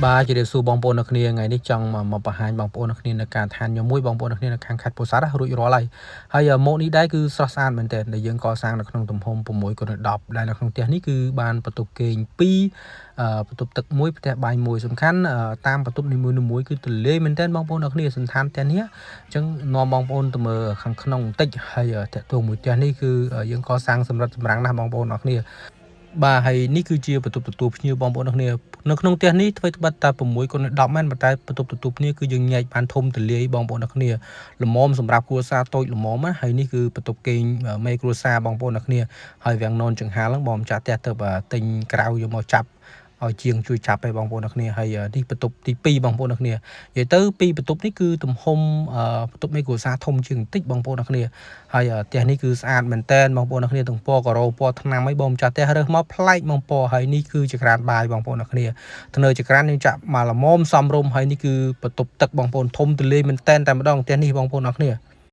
បាទជម្រាបសួរបងប្អូនអ្នកគ្នាថ្ងៃនេះចង់មកបង្ហាញបងប្អូនអ្នកគ្នានៅការឋានខ្ញុំមួយបងប្អូនអ្នកគ្នានៅខាងខេត្តពោធិ៍សាត់រួចរាល់ហើយម៉ូតនេះដែរគឺស្រស់ស្អាតមែនទែនដែលយើងកសាងនៅក្នុងទំហំ6x10ដែលនៅក្នុងផ្ទះនេះគឺបានបន្ទប់គេង2បន្ទប់ទឹកមួយផ្ទះបាយមួយសំខាន់តាមបន្ទប់នីមួយៗគឺទលេមែនទែនបងប្អូនអ្នកគ្នាសន្តានផ្ទះនេះអញ្ចឹងនាំបងប្អូនទៅមើលខាងក្នុងបន្តិចហើយតាក់ទងមួយផ្ទះនេះគឺយើងកសាងសម្រិតសម្រាំងណាស់បងប្អូនអ្នកគ្នាបាទហើយនេះគឺជាបន្ទប់ទទួលភ្ញៀវបងប្អូនអ្នកគ្នានៅក្នុងផ្ទះនេះធ្វើត្បិតតែ6x10មែនប៉ុន្តែបន្ទប់ទទួលភ្ញៀវគឺយើងញែកបានធំទូលាយបងប្អូនអ្នកគ្នាល្មមសម្រាប់គ្រួសារតូចល្មមណាហើយនេះគឺបន្ទប់គេងមេគ្រួសារបងប្អូនអ្នកគ្នាហើយវាំងននចង្ហាលហ្នឹងបងម្ចាស់ផ្ទះទៅទិញក្រៅយកមកចាប់ឲ្យជាងជួយចាប់ឲ្យបងប្អូនអ្នកគ្នាហើយនេះបន្ទប់ទី2បងប្អូនអ្នកគ្នានិយាយទៅពីបន្ទប់នេះគឺទំហំបន្ទប់មេគ្រួសារធំជាងបន្តិចបងប្អូនអ្នកគ្នាហើយផ្ទះនេះគឺស្អាតមែនតែនបងប្អូនអ្នកគ្នាទាំងពណ៌ការ៉ូពណ៌ថ្នាំឲ្យបងម្ចាស់ផ្ទះរើសមកប្លែកមកពណ៌ហើយនេះគឺចក្រានបាយបងប្អូនអ្នកគ្នាទៅនៅចក្រានយើងចាក់មកល្មមសំរុំហើយនេះគឺបន្ទប់ទឹកបងប្អូនធំទូលាយមែនតែនតែម្ដងផ្ទះនេះបងប្អូនអ្នកគ្នា